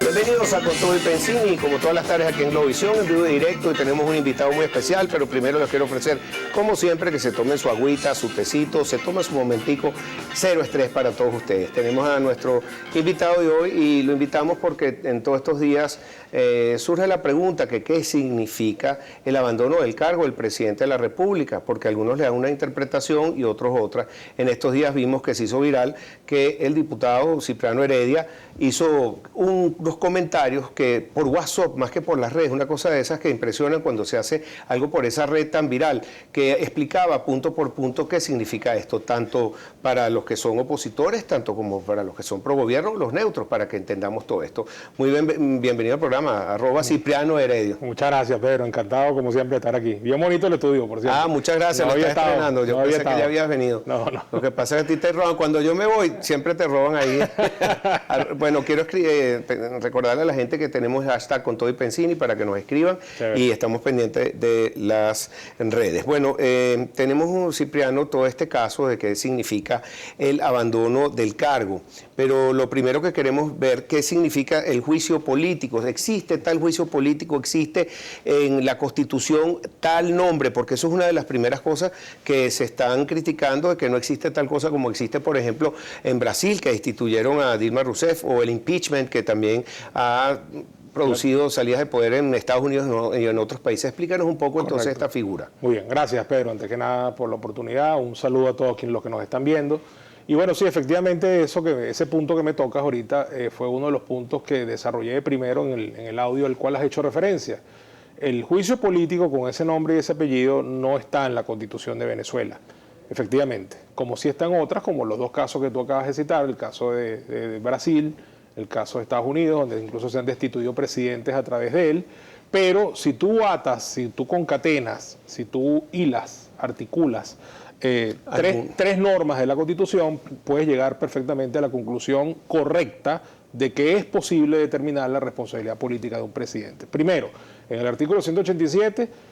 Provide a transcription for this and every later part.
Bienvenidos a Con Todo y Pensini, como todas las tardes aquí en Globovisión, en vivo y directo, y tenemos un invitado muy especial, pero primero les quiero ofrecer, como siempre, que se tomen su agüita, su tecito, se tomen su momentico, cero estrés para todos ustedes. Tenemos a nuestro invitado de hoy y lo invitamos porque en todos estos días surge la pregunta que qué significa el abandono del cargo del presidente de la República, porque algunos le dan una interpretación y otros otra. En estos días vimos que se hizo viral que el diputado Cipriano Heredia hizo unos comentarios que por WhatsApp, más que por las redes, una cosa de esas que impresionan cuando se hace algo por esa red tan viral, que explicaba punto por punto qué significa esto, tanto para los que son opositores, tanto como para los que son pro gobierno, los neutros, para que entendamos todo esto. Muy bienvenido al programa, @Cipriano Heredia. Muchas gracias, Pedro, encantado como siempre de estar aquí. Bien bonito el estudio, por cierto. Muchas gracias, no lo estás estrenando, yo pensé que ya habías venido. No. Lo que pasa es que a ti te roban, cuando yo me voy, siempre te roban ahí. Bueno, quiero recordarle a la gente que tenemos hashtag Con Todo y Pensini para que nos escriban. Chévere. Y estamos pendientes de las redes. Bueno, tenemos, Cipriano, todo este caso de qué significa el abandono del cargo, pero lo primero que queremos ver, qué significa el juicio político. ¿Existe tal juicio político? ¿Existe en la Constitución tal nombre? Porque eso es una de las primeras cosas que se están criticando, de que no existe tal cosa como existe, por ejemplo, en Brasil, que instituyeron a Dilma Rousseff, o el impeachment, que también ha producido salidas de poder en Estados Unidos y en otros países. Explícanos un poco. Correcto. Entonces esta figura. Muy bien, gracias, Pedro, antes que nada por la oportunidad, un saludo a todos los que nos están viendo. Y bueno, sí, efectivamente ese punto que me tocas ahorita fue uno de los puntos que desarrollé primero en el audio al cual has hecho referencia. El juicio político con ese nombre y ese apellido no está en la Constitución de Venezuela, efectivamente, como sí están otras, como los dos casos que tú acabas de citar, el caso de Brasil, el caso de Estados Unidos, donde incluso se han destituido presidentes a través de él. Pero si tú atas, si tú concatenas, si tú hilas, articulas tres normas de la Constitución, puedes llegar perfectamente a la conclusión correcta de que es posible determinar la responsabilidad política de un presidente. Primero, en el artículo 187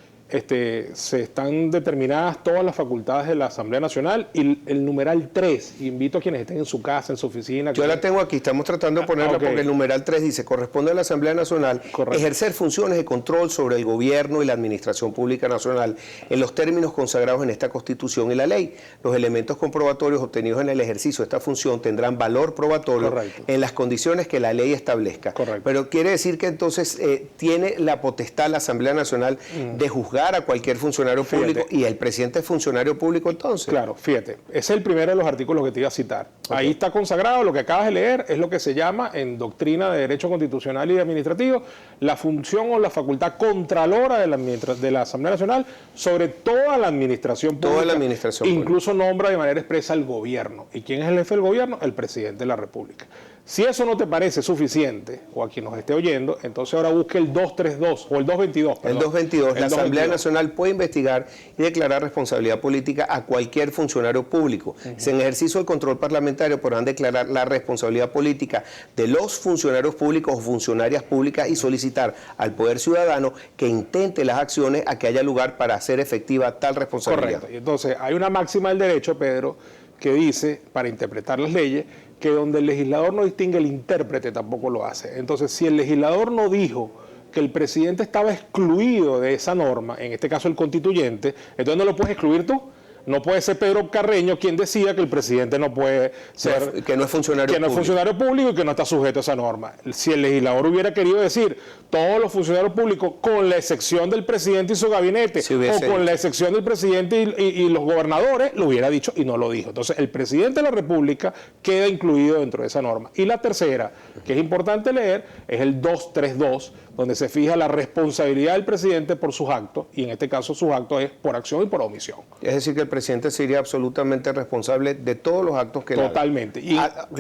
se están determinadas todas las facultades de la Asamblea Nacional, y el numeral 3, invito a quienes estén en su casa, en su oficina. Yo la tengo aquí, estamos tratando de ponerla porque el numeral 3 dice: corresponde a la Asamblea Nacional ejercer funciones de control sobre el gobierno y la administración pública nacional en los términos consagrados en esta Constitución y la ley. Los elementos comprobatorios obtenidos en el ejercicio de esta función tendrán valor probatorio en las condiciones que la ley establezca. Pero quiere decir que entonces tiene la potestad la Asamblea Nacional de juzgar a cualquier funcionario público, y el presidente es funcionario público entonces. Claro, fíjate, ese es el primero de los artículos que te iba a citar. Ahí está consagrado, lo que acabas de leer es lo que se llama en doctrina de derecho constitucional y administrativo la función o la facultad contralora de la Asamblea Nacional sobre toda la administración pública. Toda la administración incluso pública. Nombra de manera expresa al gobierno. ¿Y quién es el jefe del gobierno? El presidente de la República. Si eso no te parece suficiente, o a quien nos esté oyendo, entonces ahora busque el 232 o el 222. Perdón. El 222. La Asamblea Nacional puede investigar y declarar responsabilidad política a cualquier funcionario público. Si en ejercicio del control parlamentario podrán declarar la responsabilidad política de los funcionarios públicos o funcionarias públicas y solicitar al Poder Ciudadano que intente las acciones a que haya lugar para hacer efectiva tal responsabilidad. Correcto. Y entonces hay una máxima del derecho, Pedro, que dice, para interpretar las leyes, que donde el legislador no distingue, el intérprete tampoco lo hace. Entonces, si el legislador no dijo que el presidente estaba excluido de esa norma, en este caso el constituyente, entonces no lo puedes excluir tú. No puede ser Pedro Carreño quien decía que el presidente no puede ser... Que no es funcionario público. Que no es funcionario público y que no está sujeto a esa norma. Si el legislador hubiera querido decir todos los funcionarios públicos, con la excepción del presidente y su gabinete, o con la excepción del presidente y los gobernadores, lo hubiera dicho y no lo dijo. Entonces, el presidente de la República queda incluido dentro de esa norma. Y la tercera, que es importante leer, es el 232, donde se fija la responsabilidad del presidente por sus actos, y en este caso sus actos es por acción y por omisión. Es decir, que el presidente sería absolutamente responsable de todos los actos que totalmente.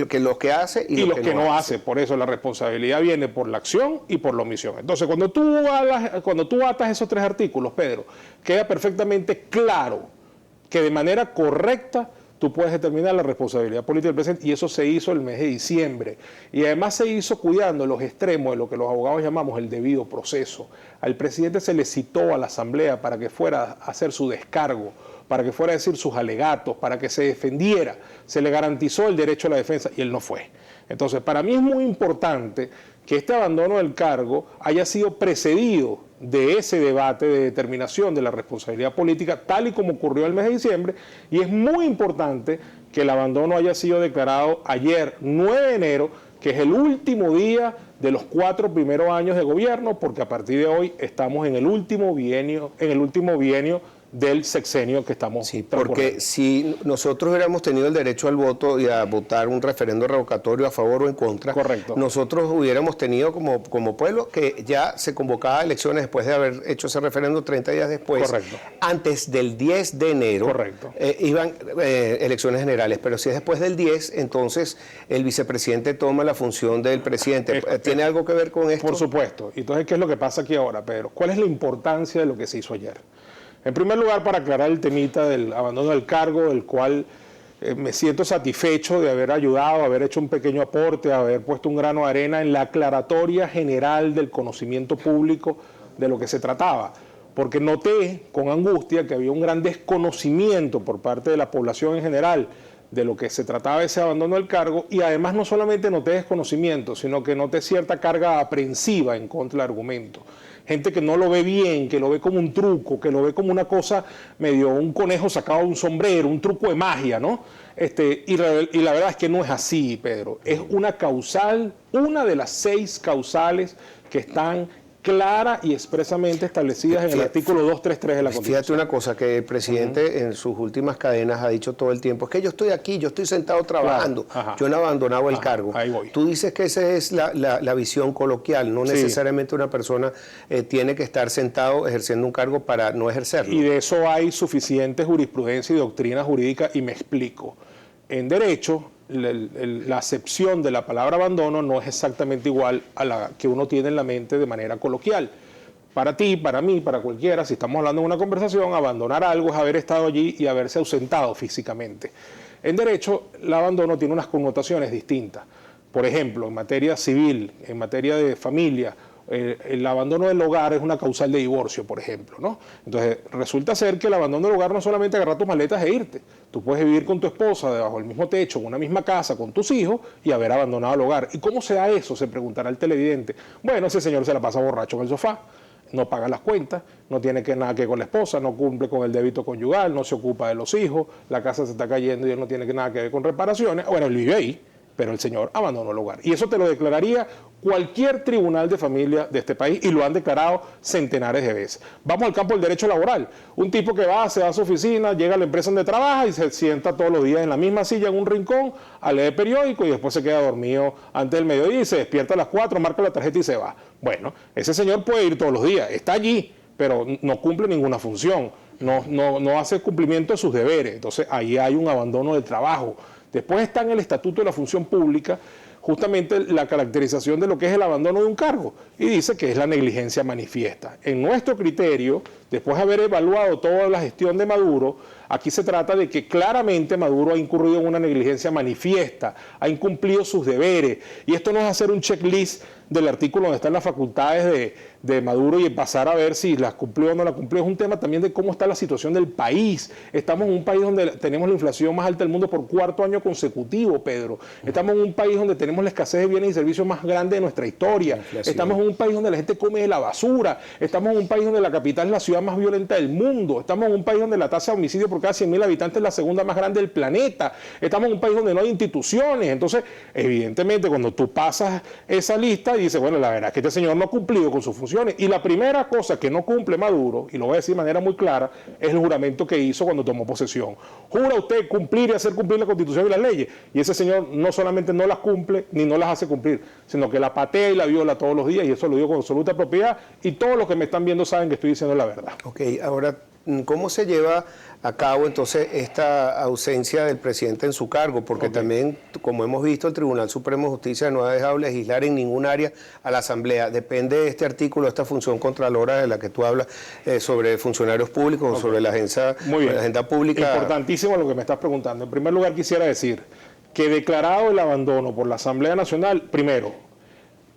Que los que hace y los que no hace. Por eso la responsabilidad viene por la acción y por la omisión. Entonces, cuando tú atas esos tres artículos, Pedro, queda perfectamente claro que de manera correcta tú puedes determinar la responsabilidad política del presidente, y eso se hizo el mes de diciembre. Y además se hizo cuidando los extremos de lo que los abogados llamamos el debido proceso. Al presidente se le citó a la Asamblea para que fuera a hacer su descargo para que fuera a decir sus alegatos, para que se defendiera, se le garantizó el derecho a la defensa y él no fue. Entonces, para mí es muy importante que este abandono del cargo haya sido precedido de ese debate de determinación de la responsabilidad política, tal y como ocurrió el mes de diciembre, y es muy importante que el abandono haya sido declarado ayer, 9 de enero, que es el último día de los 4 primeros años de gobierno, porque a partir de hoy estamos en el último bienio del sexenio que estamos. Sí, porque si nosotros hubiéramos tenido el derecho al voto y a votar un referendo revocatorio a favor o en contra, correcto, nosotros hubiéramos tenido como pueblo que ya se convocaba a elecciones después de haber hecho ese referendo 30 días después. Correcto. Antes del 10 de enero, correcto, iban elecciones generales, pero si es después del 10, entonces el vicepresidente toma la función del presidente. ¿Tiene algo que ver con esto? Por supuesto. Entonces, ¿qué es lo que pasa aquí ahora, Pedro? ¿Cuál es la importancia de lo que se hizo ayer? En primer lugar, para aclarar el temita del abandono del cargo, del cual me siento satisfecho de haber ayudado, haber hecho un pequeño aporte, haber puesto un grano de arena en la aclaratoria general del conocimiento público de lo que se trataba. Porque noté con angustia que había un gran desconocimiento por parte de la población en general de lo que se trataba de ese abandono del cargo, y además no solamente noté desconocimiento, sino que noté cierta carga aprensiva en contra del argumento. Gente que no lo ve bien, que lo ve como un truco, que lo ve como una cosa medio un conejo sacado de un sombrero, un truco de magia, ¿no? Y la verdad es que no es así, Pedro. Es una causal, una de las 6 causales que están clara y expresamente establecidas en el artículo 233 de la Constitución. Fíjate una cosa, que el presidente en sus últimas cadenas ha dicho todo el tiempo, es que yo estoy aquí, yo estoy sentado trabajando, yo no he abandonado el cargo. Ahí voy. Tú dices que esa es la visión coloquial, no necesariamente una persona tiene que estar sentado ejerciendo un cargo para no ejercerlo. Y de eso hay suficiente jurisprudencia y doctrina jurídica, y me explico. En derecho, la acepción de la palabra abandono no es exactamente igual a la que uno tiene en la mente de manera coloquial. Para ti, para mí, para cualquiera, si estamos hablando de una conversación, abandonar algo es haber estado allí y haberse ausentado físicamente. En derecho, el abandono tiene unas connotaciones distintas. Por ejemplo, en materia civil, en materia de familia, el abandono del hogar es una causal de divorcio, por ejemplo, ¿no? Entonces, resulta ser que el abandono del hogar no es solamente agarrar tus maletas e irte. Tú puedes vivir con tu esposa debajo del mismo techo, en una misma casa, con tus hijos, y haber abandonado el hogar. ¿Y cómo se da eso?, se preguntará el televidente. Bueno, ese señor se la pasa borracho en el sofá, no paga las cuentas, no tiene nada que ver con la esposa, no cumple con el débito conyugal, no se ocupa de los hijos, la casa se está cayendo y él no tiene nada que ver con reparaciones. Bueno, él vive ahí, pero el señor abandonó el hogar. Y eso te lo declararía cualquier tribunal de familia de este país, y lo han declarado centenares de veces. Vamos al campo del derecho laboral. Un tipo que se va a su oficina, llega a la empresa donde trabaja y se sienta todos los días en la misma silla en un rincón a leer periódico, y después se queda dormido antes del mediodía y se despierta a las 4, marca la tarjeta y se va. Bueno, ese señor puede ir todos los días, está allí, pero no cumple ninguna función, no hace cumplimiento de sus deberes. Entonces ahí hay un abandono del trabajo. Después está en el Estatuto de la Función Pública justamente la caracterización de lo que es el abandono de un cargo, y dice que es la negligencia manifiesta. En nuestro criterio, después de haber evaluado toda la gestión de Maduro, aquí se trata de que claramente Maduro ha incurrido en una negligencia manifiesta, ha incumplido sus deberes, y esto no es hacer un checklist del artículo donde están las facultades de Maduro y pasar a ver si las cumplió o no las cumplió. Es un tema también de cómo está la situación del país. Estamos en un país donde tenemos la inflación más alta del mundo por 4º año consecutivo, Pedro. Estamos en un país donde tenemos la escasez de bienes y servicios más grande de nuestra historia. Estamos en un país donde la gente come de la basura. Estamos en un país donde la capital es la ciudad más violenta del mundo. Estamos en un país donde la tasa de homicidio por cada 100.000 habitantes es la segunda más grande del planeta. Estamos en un país donde no hay instituciones. Entonces, evidentemente, cuando tú pasas esa lista y dices, bueno, la verdad es que este señor no ha cumplido con sus funciones. Y la primera cosa que no cumple Maduro, y lo voy a decir de manera muy clara, es el juramento que hizo cuando tomó posesión. Jura usted cumplir y hacer cumplir la Constitución y las leyes. Y ese señor no solamente no las cumple, ni no las hace cumplir, sino que la patea y la viola todos los días, y eso lo digo con absoluta propiedad, y todos los que me están viendo saben que estoy diciendo la verdad. Ok, ahora, ¿cómo se lleva a cabo entonces esta ausencia del presidente en su cargo? Porque también, como hemos visto, el Tribunal Supremo de Justicia no ha dejado legislar en ningún área a la Asamblea. Depende de este artículo, esta función contralora de la que tú hablas, sobre funcionarios públicos o sobre la agenda pública. Importantísimo lo que me estás preguntando. En primer lugar, quisiera decir que declarado el abandono por la Asamblea Nacional, primero,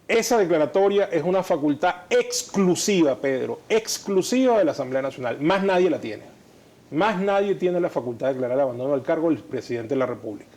esa declaratoria es una facultad exclusiva, Pedro, exclusiva de la Asamblea Nacional. Más nadie la tiene. Más nadie tiene la facultad de declarar el abandono del cargo del presidente de la República.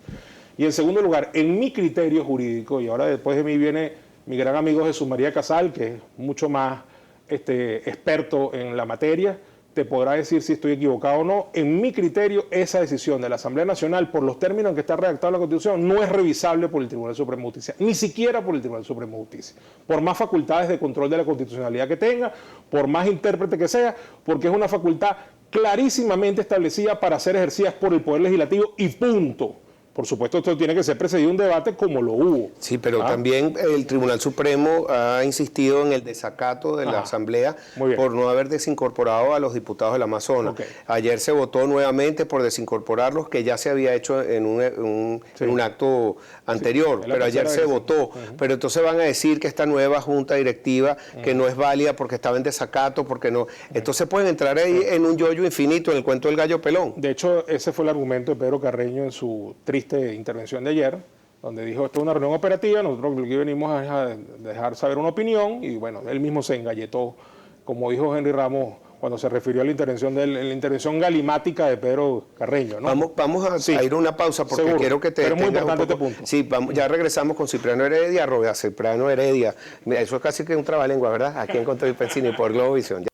Y en segundo lugar, en mi criterio jurídico, y ahora después de mí viene mi gran amigo Jesús María Casal, que es mucho más experto en la materia, te podrá decir si estoy equivocado o no. En mi criterio, esa decisión de la Asamblea Nacional, por los términos en que está redactada la Constitución, no es revisable por el Tribunal Supremo de Justicia, ni siquiera por el Tribunal Supremo de Justicia, por más facultades de control de la constitucionalidad que tenga, por más intérprete que sea, porque es una facultad clarísimamente establecida para ser ejercidas por el Poder Legislativo y punto. Por supuesto, esto tiene que ser precedido de un debate como lo hubo. Sí, pero también el Tribunal Supremo ha insistido en el desacato de la Asamblea por no haber desincorporado a los diputados del Amazonas. Ayer se votó nuevamente por desincorporarlos, que ya se había hecho en un acto anterior, pero ayer se votó. Pero entonces van a decir que esta nueva junta directiva que no es válida porque estaba en desacato, porque no. Entonces pueden entrar ahí en un yoyo infinito, en el cuento del gallo pelón. De hecho, ese fue el argumento de Pedro Carreño en su triste intervención de ayer, donde dijo, esto es una reunión operativa, nosotros aquí venimos a dejar saber una opinión, y bueno, él mismo se engalletó, como dijo Henry Ramos cuando se refirió a la intervención galimática de Pedro Carreño, ¿no? Vamos a ir a una pausa porque quiero que te pero es muy importante este punto. Sí, ya regresamos con Cipriano Heredia, Cipriano Heredia, eso es casi que un trabalengua, ¿verdad? Aquí en Contra y Pensini por Globovisión.